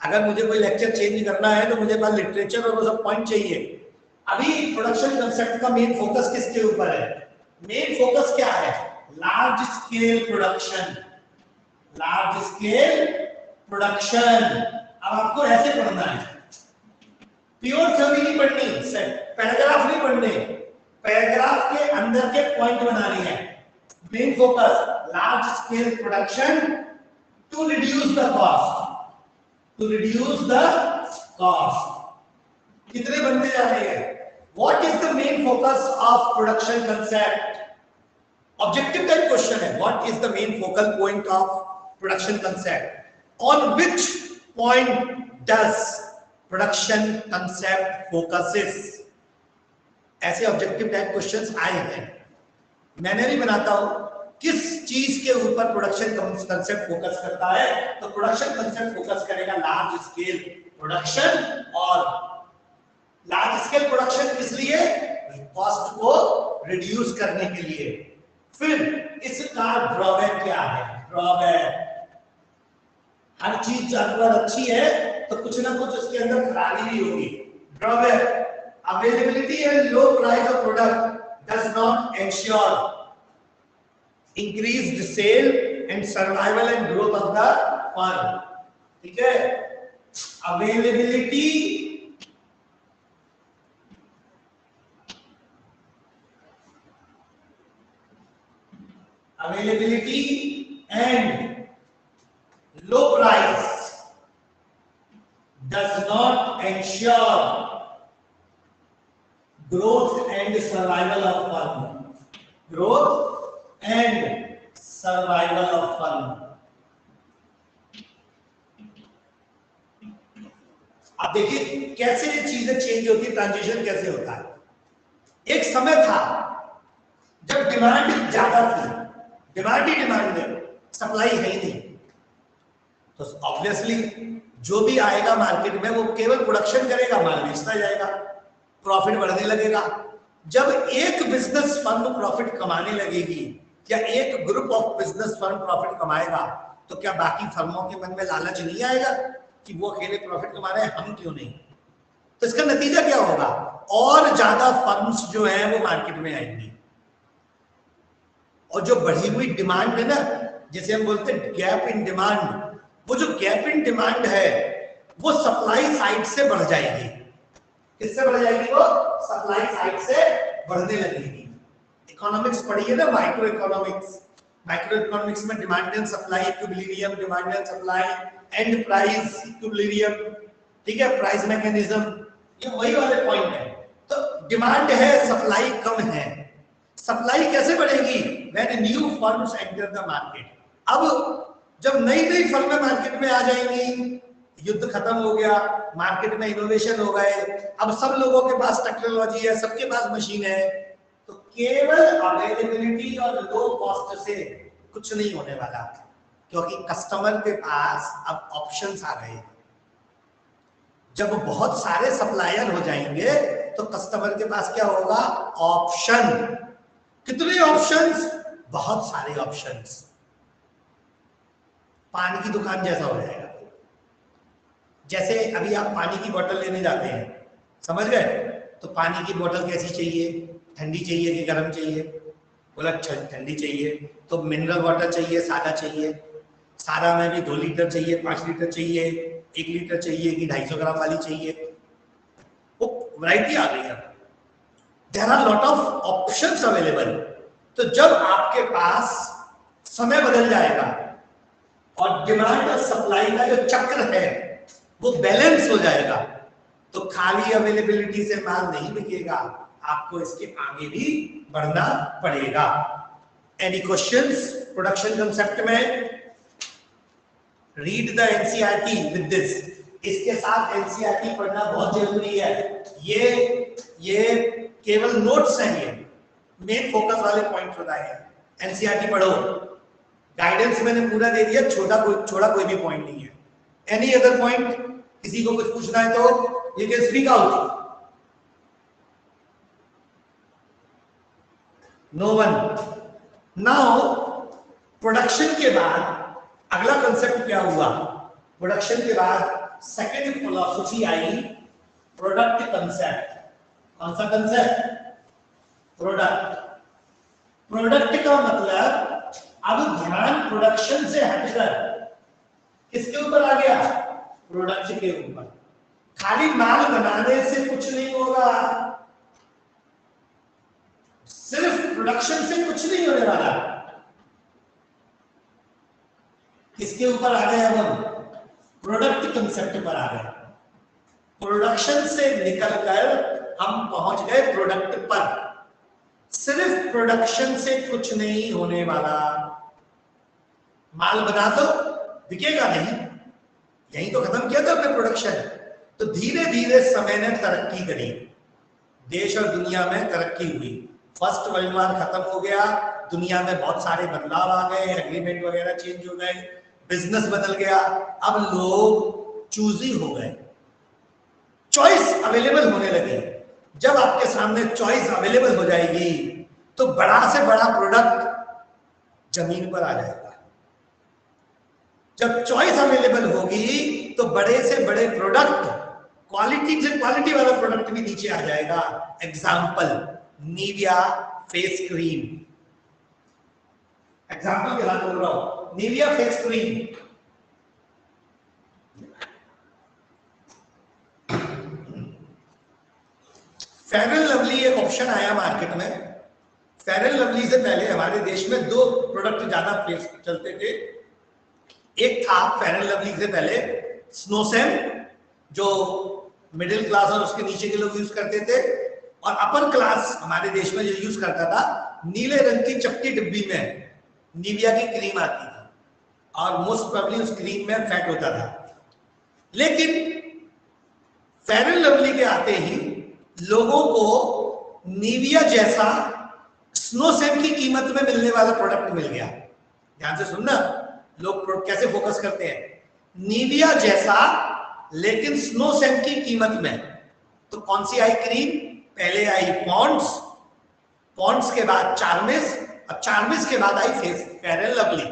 अगर मुझे कोई लेक्चर चेंज करना है तो मुझे पास लिटरेचर और वो सब पॉइंट चाहिए। अभी प्रोडक्शन कंसेप्ट का मेन फोकस किसके ऊपर है? मेन फोकस क्या है? Large scale production, large scale production. अब आपको ऐसे पढ़ना है, प्योर थ्योरी नहीं पढ़नी, पैराग्राफ नहीं पढ़ने, पैराग्राफ के अंदर के पॉइंट बनाने हैं। Main focus large scale production to reduce the cost, to reduce the cost. कितने बनते जा रहे हैं? What is the main focus of production concept? Objective type question है। What is the main focal point of production concept? On which point does production concept focuses? ऐसे objective type questions आए हैं, मैंने भी बनाता हूं। किस चीज के ऊपर प्रोडक्शन कंसेप्ट फोकस करता है? तो प्रोडक्शन कंसेप्ट फोकस करेगा लार्ज स्केल प्रोडक्शन। और लार्ज स्केल प्रोडक्शन किस लिए? कॉस्ट को रिड्यूस करने के लिए। फिर इसका ड्रॉबैक क्या है? ड्रॉबैक, हर चीज अगर अच्छी है तो कुछ ना कुछ उसके अंदर खराबी भी होगी। Drawback, availability and low price of product does not ensure increased sale and survival and growth of the firm. ठीक है, availability and low price does not ensure growth and survival of firm. Growth and survival of firm. अब देखिए कैसे ये चीजें change होती है, transition कैसे होता है। एक समय था जब डिमांड ज्यादा थी, डिमांड ही डिमांड है, सप्लाई है ही नहीं, तो ऑब्वियसली जो भी आएगा मार्केट में वो केवल प्रोडक्शन करेगा, माल बेचता जाएगा, प्रॉफिट बढ़ने लगेगा। जब एक बिजनेस फर्म प्रॉफिट कमाने लगेगी या एक group of business firm profit कमाएगा, तो क्या बाकी फर्मों के मन में लालच नहीं आएगा कि वो अकेले प्रॉफिट कमा रहे हैं, हम क्यों नहीं? तो इसका नतीजा क्या होगा? और ज्यादा फर्म्स जो हैं वो मार्केट में आएंगी, और जो बढ़ी हुई डिमांड है ना, जैसे हम बोलते हैं गैप इन डिमांड, वो जो गैप इन डिमांड है वो सप्लाई साइड से बढ़ जाएगी। किससे बढ़ जाएगी? वो सप्लाई साइड से बढ़ने लगेगी। इकोनॉमिक्स पढ़िए ना, माइक्रो इकोनॉमिक्स। माइक्रो इकोनॉमिक्स में demand and supply equilibrium, demand and supply and price equilibrium, ठीक है, प्राइस मैकेनिज्म, ये वही वाले पॉइंट है। तो डिमांड है, सप्लाई कम है। सप्लाई कैसे बढ़ेगी? When new firms enter the market. अब जब नई नई फर्में मार्केट में आ जाएंगी, युद्ध खत्म हो गया, मार्केट में इनोवेशन हो गए, अब सब लोगों के पास टेक्नोलॉजी है, सबके पास मशीन है, तो केवल अवेलेबिलिटी और लो कॉस्ट से कुछ नहीं होने वाला, क्योंकि कस्टमर के पास अब ऑप्शंस आ गए। जब बहुत सारे सप्लायर हो जाएंगे तो कस्टमर के पास क्या होगा? ऑप्शन। कितने ऑप्शंस? बहुत सारे ऑप्शंस। पानी की दुकान जैसा हो जाएगा। जैसे अभी आप पानी की बोतल लेने जाते हैं, समझ गए? तो पानी की बोतल कैसी चाहिए? ठंडी चाहिए कि गर्म चाहिए? बोला ठंडी चाहिए, तो मिनरल वाटर चाहिए, सादा चाहिए? सादा में भी 2 लीटर चाहिए, 5 लीटर चाहिए, 1 लीटर चाहिए कि 250 ग्राम वाली चाहिए? वो वैरायटी आ गई है। There are lot of options available. तो जब आपके पास समय बदल जाएगा और डिमांड और सप्लाई का जो चक्र है वो बैलेंस हो जाएगा, तो खाली अवेलेबिलिटी से माल नहीं बिकेगा, आपको इसके आगे भी बढ़ना पड़ेगा। एनी क्वेश्चंस प्रोडक्शन कंसेप्ट में? Read the NCERT with this. इसके साथ एनसीईआरटी पढ़ना बहुत जरूरी है। ये केवल नोट्स हैं, ये मेन फोकस वाले पॉइंट बताए हैं। एनसीईआरटी पढ़ो, गाइडेंस मैंने पूरा दे दिया, छोड़ा कोई भी पॉइंट नहीं है। Any other point? किसी को कुछ पूछना है तो you can speak out. No one. Now production के बाद अगला कंसेप्ट क्या हुआ? प्रोडक्शन के बाद सेकंड फिलॉसफी आई, प्रोडक्ट कंसेप्ट। कौन सा कंसेप्ट? प्रोडक्ट। प्रोडक्ट का मतलब अब ध्यान प्रोडक्शन से हटकर किसके ऊपर आ गया? प्रोडक्ट के ऊपर। खाली माल बनाने से कुछ नहीं होगा, सिर्फ प्रोडक्शन से कुछ नहीं होने वाला। किसके ऊपर आ गए? हम प्रोडक्ट कंसेप्ट पर आ गए। प्रोडक्शन से निकलकर हम पहुंच गए प्रोडक्ट पर। सिर्फ प्रोडक्शन से कुछ नहीं होने वाला। माल बना दो, बिकेगा नहीं, यही तो खत्म किया था हमने प्रोडक्शन। तो धीरे धीरे समय ने तरक्की करी, देश और दुनिया में तरक्की हुई। फर्स्ट वर्ल्ड वॉर खत्म हो गया, दुनिया में बहुत सारे बदलाव आ गए, एग्रीमेंट वगैरह चेंज हो गए, बिजनेस बदल गया। अब लोग चूजी हो गए, चॉइस अवेलेबल होने लगी। जब आपके सामने चॉइस अवेलेबल हो जाएगी तो बड़ा से बड़ा प्रोडक्ट जमीन पर आ जाएगा। जब चॉइस अवेलेबल होगी तो बड़े से बड़े प्रोडक्ट, क्वालिटी से क्वालिटी वाला प्रोडक्ट भी नीचे आ जाएगा। Example, Nivea face cream. Example के साथ बोल रहा हूं, Nivea face cream, fair and lovely एक ऑप्शन आया मार्केट में। फेयर एंड लवली से पहले हमारे देश में दो प्रोडक्ट ज्यादा चलते थे। एक था फेयर एंड लवली से पहले स्नोसेम, जो मिडिल क्लास और उसके नीचे के लोग यूज करते थे, और अपर क्लास हमारे देश में जो यूज करता था, नीले रंग की चपटी डिब्बी में निविया की क्रीम आती थी और मोस्ट प्रोबेबली उस क्रीम में फैट होता था। लेकिन फेयर एंड लवली के आते ही लोगों को निविया जैसा स्नोसेम की कीमत में मिलने वाला प्रोडक्ट मिल गया। ध्यान से सुनना, लोग कैसे फोकस करते हैं, निविया जैसा लेकिन स्नोसेम की कीमत में। तो कौन सी आई क्रीम? पहले आई पॉन्ड्स, पॉन्ड्स के बाद चार्मिस, अब चार्मिस के बाद आई फेयर एंड लवली,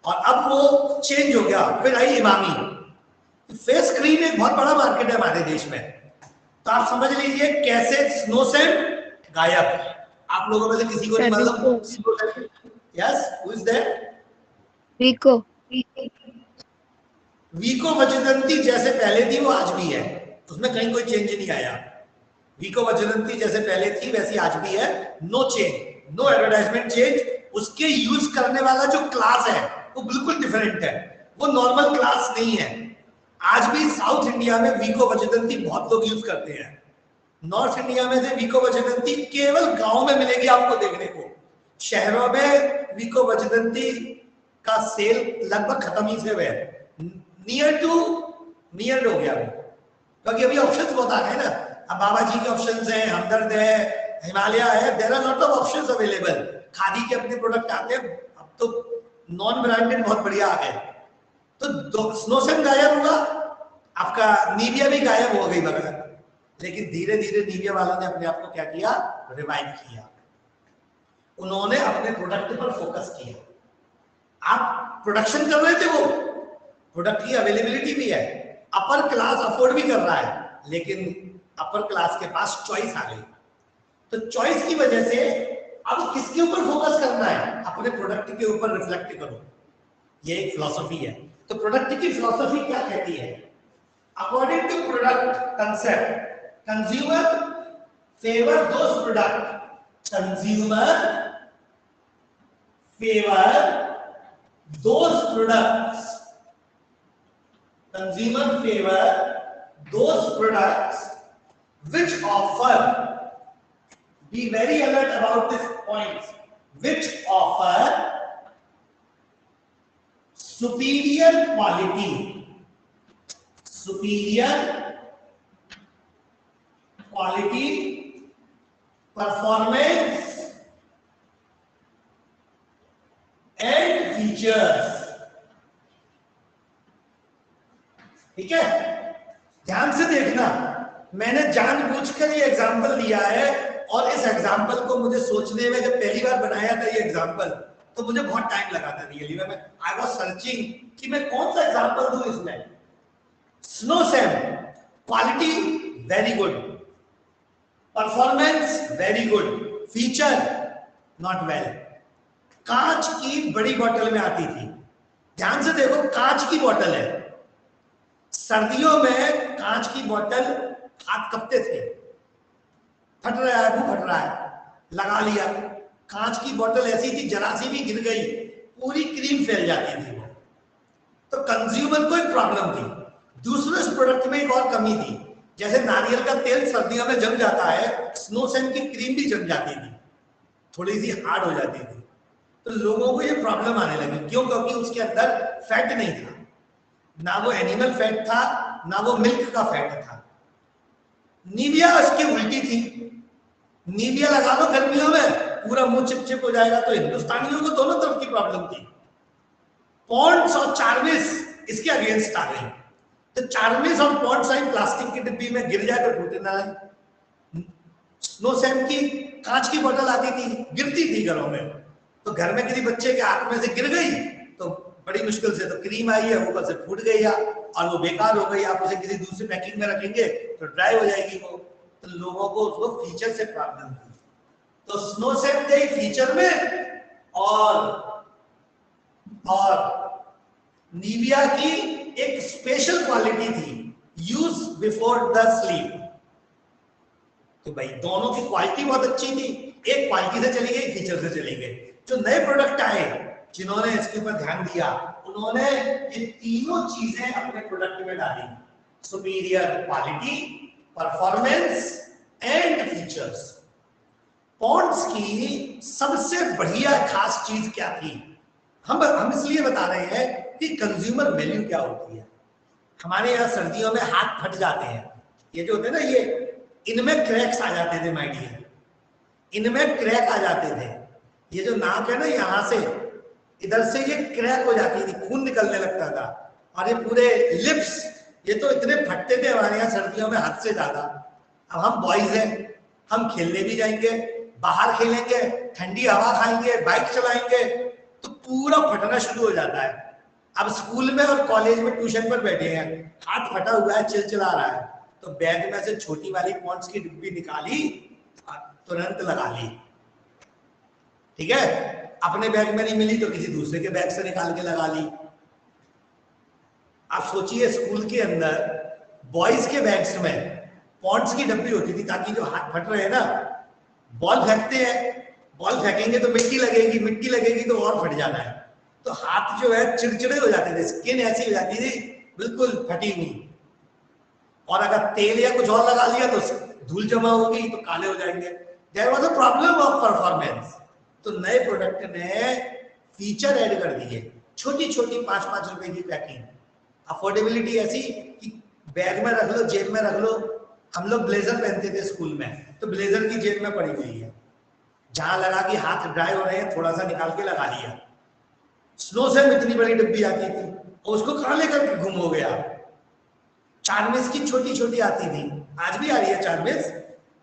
और अब वो चेंज हो गया, फिर आई इमामी। फेस क्रीम एक बहुत बड़ा मार्केट है हमारे देश में। तो आप समझ लीजिए कैसे स्नोसेम गायब। आप लोगों में से किसी को नहीं मालूम? Yes, who is there? Vicco. Vicco Vajradanti जैसे पहले थी वो आज भी है, उसमें कहीं कोई चेंज नहीं आया। वीको वज्रदंती जैसे पहले थी वैसी आज भी है, no change, no advertisement change. उसके यूज करने वाला जो क्लास है वो बिल्कुल डिफरेंट है, वो नॉर्मल क्लास नहीं है। आज भी साउथ इंडिया में वीको वज्रदंती बहुत लोग यूज करते हैं। नॉर्थ इंडिया में से वीको वज्रदंती केवल गांव में मिलेगी आपको देखने को। शहरों में वीको वज्रदंती का सेल लगभग खत्म ही से हुए, नियर हो गया वो, क्योंकि अभी ऑप्शंस बहुत आ गए ना। अब बाबा जी के ऑप्शंस हैं, हमदर्द है, हिमालय है, there are lot of options available. Khadi के अपने प्रोडक्ट आते हैं, अब तो नॉन ब्रांडेड बहुत बढ़िया आ गए। तो स्नोसेम गायब हुआ, आपका निविया भी गायब हो गई बगल। लेकिन धीरे धीरे निविया वालों ने अपने आप को क्या किया? रिवाइव किया। उन्होंने अपने प्रोडक्ट पर फोकस किया। आप प्रोडक्शन कर रहे थे, वो प्रोडक्ट की अवेलेबिलिटी भी है, अपर क्लास अफोर्ड भी कर रहा है, लेकिन अपर क्लास के पास चॉइस आ गई। तो चॉइस की वजह से अब किसके ऊपर फोकस करना है? अपने प्रोडक्ट के ऊपर रिफ्लेक्ट करो। ये एक फिलॉसफी है। तो प्रोडक्ट की फिलॉसफी क्या कहती है? According to product concept, consumer favour those product, consumer favour those products, consumer favor those products which offer, be very alert about this point, which offer superior quality, performance and features। ठीक है, ध्यान से देखना, मैंने जानबूझकर ये example दिया है, और इस एग्जांपल को मुझे सोचने में, जब पहली बार बनाया था ये एग्जांपल, तो मुझे बहुत टाइम लगा था रियली। मैं आई वाज सर्चिंग कि मैं कौन सा एग्जांपल दूं इसमें। स्नोसेम quality very good, performance very good, feature not well. कांच की बड़ी बोतल में आती थी, ध्यान से देखो, कांच की बोतल है। सर्दियों में कांच की बोतल हाथ कपते थे, फट रहा है, मुंह फट रहा है, लगा लिया। कांच की बोतल ऐसी थी, जरा सी भी गिर गई पूरी क्रीम फैल जाती थी वो। तो कंज्यूमर को एक प्रॉब्लम थी। दूसरे प्रोडक्ट में एक और कमी थी, जैसे नारियल का तेल सर्दियों में जम जाता है, स्नोसेम की क्रीम भी जम जाती थी, थोड़ी सी हार्ड हो जाती थी। तो लोगों को ये प्रॉब्लम आने लगी। क्यों? क्योंकि उसके अंदर फैट नहीं था, ना वो एनिमल फैट था, ना वो मिल्क का फैट था। निविया उसकी उल्टी थी। निविया लगा लो गर्मियों में, पूरा मुंह चिपचिप हो जाएगा। तो हिंदुस्तानियों को दोनों तरफ की प्रॉब्लम थी। पॉन्ड्स और चार्मिस इसके अगेंस्ट आ गई। तो चार्मिस और पॉन्ड्स आई प्लास्टिक की डिब्बी में, गिर जाए तो टूटे ना। स्नोसेम की कांच की बोतल आती थी, गिरती थी घरों में, तो घर में किसी बच्चे के हाथ में से गिर गई तो बड़ी मुश्किल से, तो क्रीम आई है ऊपर से फूट गई और वो बेकार हो गई। आप उसे किसी दूसरी पैकिंग में रखेंगे तो ड्राई हो जाएगी वो। तो लोगों को उसको फीचर से प्रॉब्लम थी। तो स्नोसेम गई फीचर में और और निविया की एक स्पेशल क्वालिटी थी, यूज बिफोर द स्लीप। तो भाई दोनों की क्वालिटी बहुत अच्छी थी, एक क्वालिटी से चली गई, फीचर से चली गई। जो नए प्रोडक्ट आए जिन्होंने इसके ऊपर ध्यान दिया, उन्होंने ये तीनों चीजें अपने प्रोडक्ट में डाली, superior quality, performance and features. Pond's की सबसे बढ़िया खास चीज क्या थी? हम इसलिए बता रहे हैं कि कंज्यूमर वैल्यू क्या होती है। हमारे यहाँ सर्दियों में हाथ फट जाते हैं, ये जो होते हैं ना, ये इनमें क्रैक्स आ जाते थे माय डियर, इनमें क्रैक आ जाते थे। ये जो नाक है ना, यहाँ से इधर से ये क्रैक हो जाती थी, खून निकलने लगता था। और ये पूरे लिप्स, ये तो इतने फटते थे हमारे यहाँ सर्दियों में हद से ज्यादा। अब हम बॉयज हैं, हम खेलने भी जाएंगे, बाहर खेलेंगे, ठंडी हवा खाएंगे, बाइक चलाएंगे, तो पूरा फटना शुरू हो जाता है। अब स्कूल में और कॉलेज में ट्यूशन पर बैठे हैं, हाथ फटा हुआ है, चिलचिला रहा है, तो बैग में से छोटी वाली पॉन्ड्स की डिब्बी निकाली, तुरंत लगा ली। ठीक है, अपने बैग में नहीं मिली तो किसी दूसरे के बैग से निकाल के लगा ली। आप सोचिए, स्कूल के अंदर बॉयज के बैग्स में पॉन्ड्स की डब्बी होती थी, ताकि जो हाथ फट रहे हैं ना, बॉल फेंकते हैं, बॉल फेंकेंगे तो मिट्टी लगेगी, मिट्टी लगेगी तो और फट जाना है, तो हाथ जो है चिड़चिड़े हो जाते थे, स्किन ऐसी हो जाती थी बिल्कुल फटी हुई। और अगर तेल या कुछ और लगा लिया तो धूल जमा होगी तो काले हो जाएंगे। There was a problem of performance. तो नए प्रोडक्ट ने फीचर ऐड कर दिए, छोटी छोटी 5-5 रुपए की पैकिंग, अफोर्डेबिलिटी ऐसी कि बैग में रख लो, जेब में रख लो। हम लोग ब्लेजर पहनते थे स्कूल में, तो ब्लेजर की जेब में पड़ी हुई है, जहां लगा कि हाथ ड्राई हो रहे हैं थोड़ा सा निकाल के लगा लिया। स्नो से इतनी बड़ी डिब्बी आती थी, और उसको कहां लेकर गुम हो गया। चार्मिस की छोटी छोटी आती थी, आज भी आ रही है चार्मिस।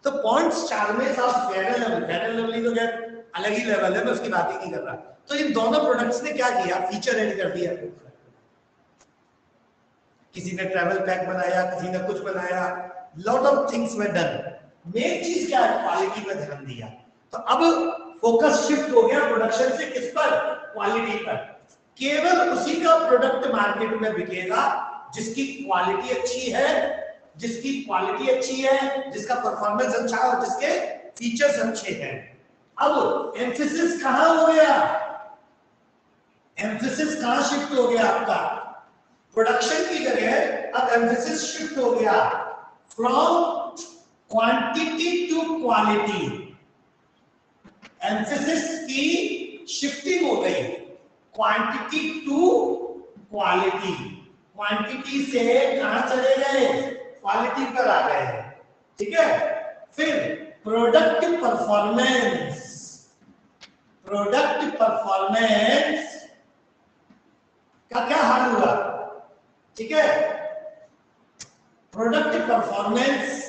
तो पॉन्ड्स, चार्मिस और फेयर एंड लवली तो खैर अलग ही लेवल है, मैं उसकी बात ही नहीं कर रहा। तो इन दोनों प्रोडक्ट्स ने क्या किया, फीचर ऐड कर दिया। किसी ने ट्रैवल पैक बनाया, किसी ने कुछ बनाया, lot of things were done. Main चीज क्या है, क्वालिटी पर ध्यान दिया। तो अब फोकस शिफ्ट हो गया प्रोडक्शन से किस पर, क्वालिटी पर। केवल उसी का प्रोडक्ट मार्केट में बिकेगा जिसकी क्वालिटी अच्छी है, जिसकी क्वालिटी अच्छी है, जिसका परफॉर्मेंस अच्छा है और जिसके फीचर्स अच्छे हैं। अब एम्फेसिस कहां हो गया, एम्फेसिस कहां शिफ्ट हो गया आपका, प्रोडक्शन की जगह अब एम्फेसिस शिफ्ट हो गया from quantity to quality. Emphasis की शिफ्टिंग हो गई क्वांटिटी टू क्वालिटी। क्वांटिटी से कहां चले गए, क्वालिटी पर आ गए। ठीक है, फिर प्रोडक्ट परफॉर्मेंस, प्रोडक्ट परफॉर्मेंस का क्या हाल हुआ। ठीक है, product performance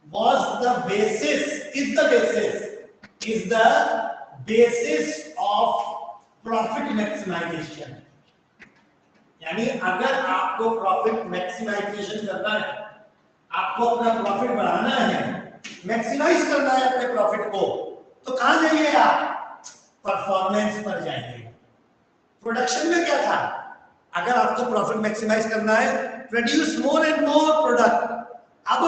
was the basis, is the basis of profit maximization। यानी अगर आपको प्रॉफिट मैक्सिमाइजेशन करना है, आपको अपना प्रॉफिट बढ़ाना है, मैक्सिमाइज करना है अपने प्रॉफिट को, तो कहां जाइए आप, परफॉर्मेंस पर जाएंगे। प्रोडक्शन में क्या था, अगर आपको प्रॉफिट मैक्सिमाइज करना है, produce more and more product. अब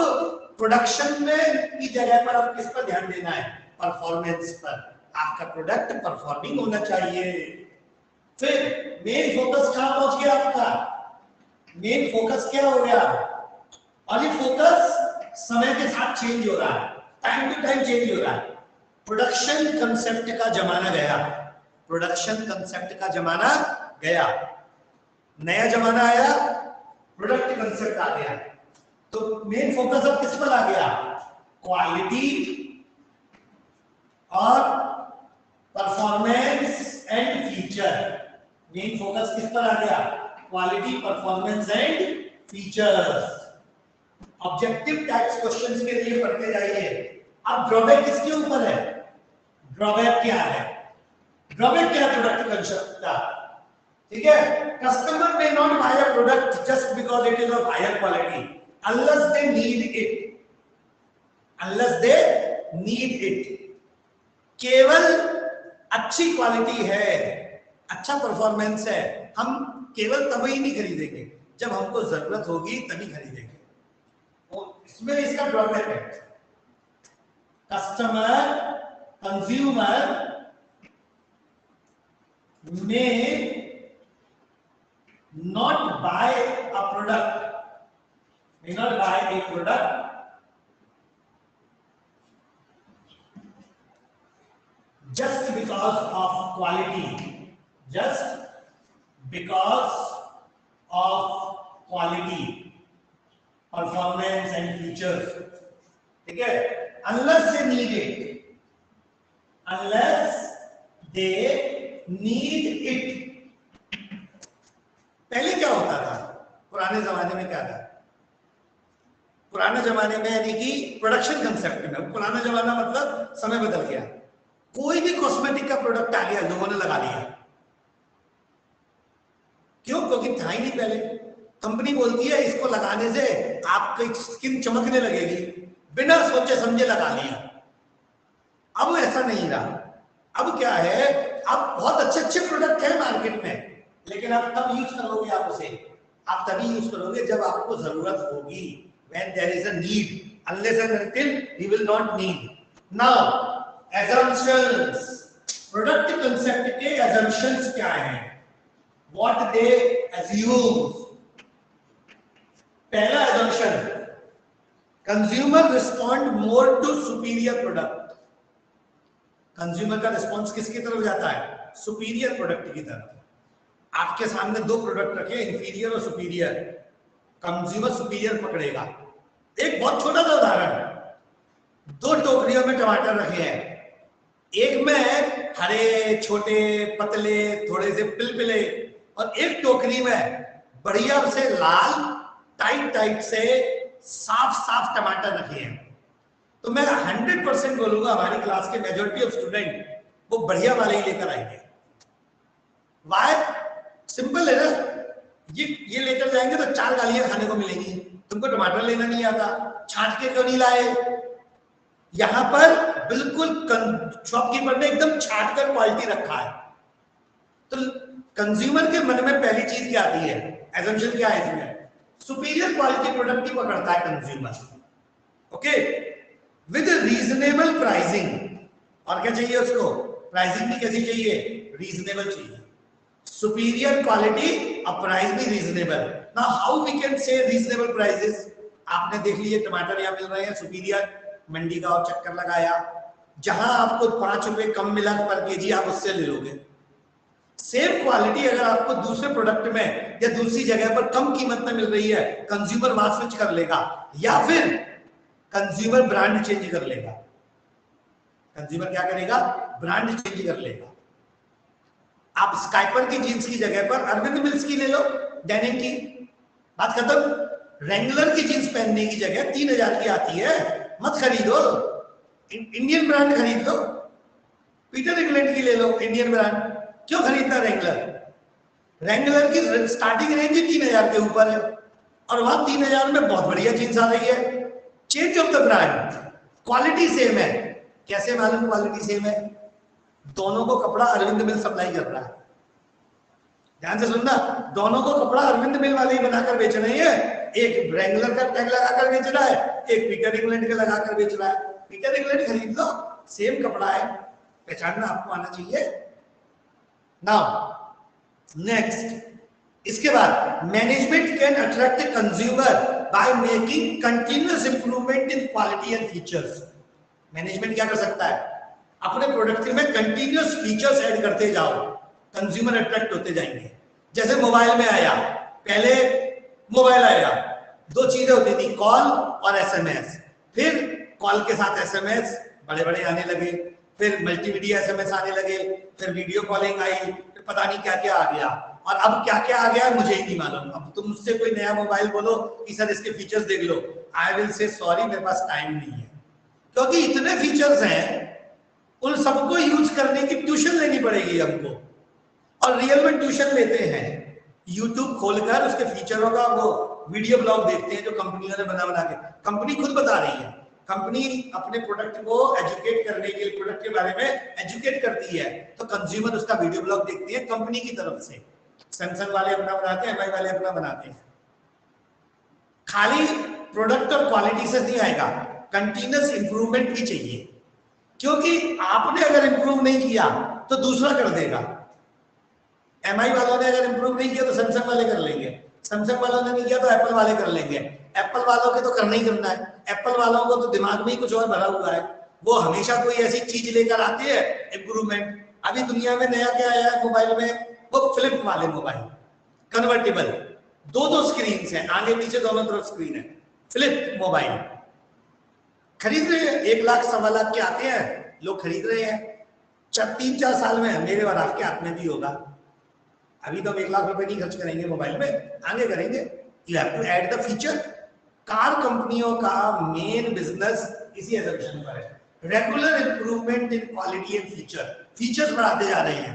प्रोडक्शन में की जगह पर अब किस पर ध्यान देना है, परफॉर्मेंस पर। आपका प्रोडक्ट परफॉर्मिंग होना चाहिए। फिर मेन फोकस कहां पहुंच गया आपका, मेन फोकस क्या हो गया, और ये फोकस समय के साथ चेंज हो रहा है, टाइम टू टाइम चेंज हो रहा है। प्रोडक्शन कंसेप्ट का जमाना गया, प्रोडक्शन कंसेप्ट का जमाना गया, नया जमाना आया, प्रोडक्ट कंसेप्ट आ गया। तो मेन फोकस अब किस पर आ गया, क्वालिटी और performance and feature. Main focus किस पर आ गया, quality, performance and features. Objective types questions के लिए पढ़ते जाइए। अब ड्रॉबैक किसके ऊपर है, ड्रॉबैक क्या है, ड्रॉबैक क्या है प्रोडक्ट कंसेप्ट का। ठीक है, customer may not buy a product just because it is of higher quality unless they need it, unless they need it। केवल अच्छी क्वालिटी है, अच्छा परफॉर्मेंस है, हम केवल तभी नहीं खरीदेंगे जब हमको जरूरत होगी, तभी खरीदेंगे। इसमें इसका ड्रॉबैक है, customer consumer may not buy a product just because of quality, performance and features, ठीक है, unless they need it। पहले क्या होता था, पुराने जमाने में क्या था, पुराने जमाने में यानी कि प्रोडक्शन कंसेप्ट में, पुराना जमाना मतलब समय बदल गया, कोई भी कॉस्मेटिक का प्रोडक्ट आ गया लोगों ने लगा लिया। क्यों? क्योंकि था ही नहीं पहले। कंपनी बोलती है इसको लगाने से आपकी स्किन चमकने लगेगी, बिना सोचे समझे लगा लिया। अब ऐसा नहीं रहा, अब क्या है, अब बहुत अच्छे अच्छे प्रोडक्ट है मार्केट में, लेकिन आप तब यूज करोगे, आप तभी यूज करोगे जब आपको जरूरत होगी, when there is a need, unless and until you will not need। now assumptions, product concept के assumptions क्या हैं, what they assume। पहला assumption, consumer respond more to superior product। Consumer का रिस्पॉन्स किसकी तरफ जाता है, सुपीरियर प्रोडक्ट की तरफ। आपके सामने दो प्रोडक्ट रखे, इंफीरियर और सुपीरियर, कंज्यूमर सुपीरियर पकड़ेगा। एक बहुत छोटा सा उदाहरण, दो टोकरियों में टमाटर रखे हैं, एक में हरे छोटे पतले थोड़े से पिलपिले, और एक टोकरी में बढ़िया से लाल टाइट से साफ टमाटर रखे हैं। तो मैं 100% बोलूंगा हमारी क्लास के मेजॉरिटी ऑफ स्टूडेंट वो बढ़िया वाले ही लेकर आएंगे। वाई? सिंपल है ना, ये लेकर जाएंगे तो 4 गालियां खाने को मिलेंगी, तुमको टमाटर लेना नहीं आता, छांट के क्यों नहीं लाए। यहां पर बिल्कुल शॉपकीपर ने एकदम छांट कर क्वालिटी रखा है। तो कंज्यूमर के मन में पहली चीज क्या आती है, एजम्पशन क्या है इसमें, सुपीरियर क्वालिटी प्रोडक्ट ही पकड़ता है consumer. Okay, with reasonable pricing. और क्या चाहिए उसको, प्राइसिंग भी कैसी चाहिए, रीजनेबल चाहिए, सुपीरियर क्वालिटी और प्राइस भी reasonable. Now how we can say reasonable prices. आपने देख लिए टमाटर यहाँ मिल रहे हैं सुपीरियर, मंडी का और चक्कर लगाया, जहां आपको 5 रुपए कम मिला पर केजी, आप उससे ले लोगे। सेम क्वालिटी अगर आपको दूसरे प्रोडक्ट में या दूसरी जगह पर कम कीमत में मिल रही है, कंज्यूमर वहां स्विच कर लेगा, या फिर कंज्यूमर ब्रांड चेंज कर लेगा। कंज्यूमर क्या करेगा, ब्रांड चेंज कर लेगा। आप स्काइपर की जींस की जगह पर अरविंद मिल्स की ले लो, डेनिम की, बात खत्म। रेंगुलर की जींस पहनने की जगह 3000 की आती है, मत खरीदो, इंडियन ब्रांड खरीद लो, पीटर इंग्लैंड की ले लो, इंडियन ब्रांड। क्यों खरीदना रेंगुलर? रेंगुलर की स्टार्टिंग रेंज 3000 के ऊपर है, और वहां 3000 में बहुत बढ़िया जींस आ रही है। Change of the brand, quality same है। कैसे मालूम क्वालिटी सेम है? दोनों को कपड़ा अरविंद मिल सप्लाई कर रहा है। ध्यान से सुनना, दोनों को कपड़ा अरविंद मिल वाले ही बनाकर बेच रहे हैं। एक रेंगुलर का टैग लगाकर बेच रहा है, एक पीटर इंग्लैंड का लगाकर बेच रहा है। पीटर इंग्लैंड खरीद लो, सेम कपड़ा है, पहचानना आपको आना चाहिए। नाउ नेक्स्ट, इसके बाद management can attract consumer by making continuous improvement in quality and features. Management क्या कर सकता है, अपने प्रोडक्ट में कंटिन्यूअस फीचर्स ऐड करते जाओ, कंज्यूमर अट्रैक्ट होते जाएंगे। जैसे मोबाइल में आया, पहले मोबाइल आया, 2 चीजें होती थी, कॉल और एसएमएस। फिर कॉल के साथ एसएमएस बड़े बड़े आने लगे, फिर मल्टीमीडिया एसएमएस आने लगे, फिर वीडियो कॉलिंग आई, फिर पता नहीं क्या क्या आ गया, और अब क्या क्या आ गया मुझे ही नहीं मालूम। अब तुम मुझसे कोई नया मोबाइल बोलो कि सर इसके फीचर्स देख लो, आई विल से सॉरी, मेरे पास टाइम नहीं है, क्योंकि इतने फीचर्स हैं, उन सबको यूज करने की ट्यूशन लेनी पड़ेगी हमको। और रियल में ट्यूशन लेते हैं, यूट्यूब खोलकर उसके फीचरों का वो वीडियो ब्लॉग देखते हैं जो कंपनियों ने बना के, कंपनी खुद बता रही है कंपनी अपने प्रोडक्ट को एजुकेट करने के लिए, प्रोडक्ट के बारे में एजुकेट करती है, तो कंज्यूमर उसका वीडियो ब्लॉग देखती है कंपनी की तरफ से। सैमसंग वाले अपना बनाते हैं, एमआई वाले अपना बनाते हैं। खाली प्रोडक्ट और क्वालिटी से नहीं आएगा, कंटिन्यूअस इंप्रूवमेंट भी चाहिए, क्योंकि आपने अगर इंप्रूव नहीं किया तो दूसरा कर देगा। एमआई वालों ने अगर इंप्रूव नहीं किया तो सैमसंग वाले कर लेंगे, सैमसंग वालों ने नहीं किया तो एप्पल वाले कर लेंगे। एप्पल वालों के तो करना ही करना है, एप्पल वालों को तो दिमाग में ही कुछ और भरा हुआ है, वो हमेशा कोई ऐसी चीज लेकर आती है इंप्रूवमेंट। अभी दुनिया में नया क्या आया है मोबाइल में, वो फ्लिप वाले मोबाइल, कन्वर्टेबल, दो स्क्रीन है, आगे पीछे दोनों तरफ स्क्रीन है, फ्लिप मोबाइल खरीद रहे हैं। 1 लाख 1.25 लाख के आते हैं, लोग खरीद रहे हैं। 3-4 साल में मेरे और आपके हाथ में भी होगा। अभी तो हम 1 लाख रुपए नहीं खर्च करेंगे मोबाइल में, आगे करेंगे। You have to add the feature. Car कंपनियों का मेन बिजनेस इसी एजम्पशन पर है, regular improvement in quality and features बढ़ाते जा रहे हैं,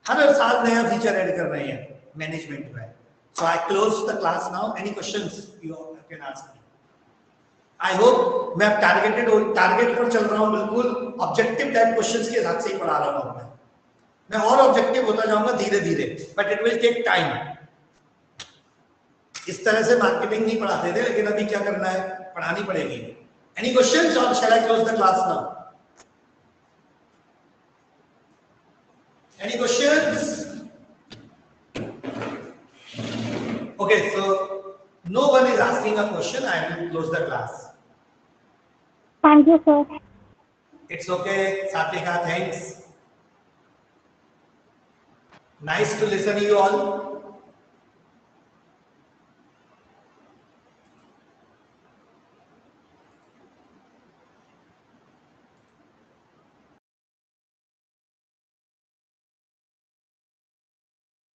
हर साल नया फीचर ऐड कर रहे हैं मैनेजमेंट में। So I close the class now, any questions you can ask me. I hope मैं टारगेट पर चल रहा हूं, बिल्कुल ऑब्जेक्टिव टाइप क्वेश्चंस के हिसाब से ही पढ़ा रहा हूं मैं और ऑब्जेक्टिव होता जाऊंगा धीरे धीरे, but it will take time. इस तरह से मार्केटिंग नहीं पढ़ाते थे, लेकिन अभी क्या करना है, पढ़ानी पड़ेगी। एनी क्वेश्चंस और shall I close the class now? Any questions? Okay, so no one is asking a question, I will close the class. Thank you, sir. It's okay, Satvika, thanks. Nice to listen to you all.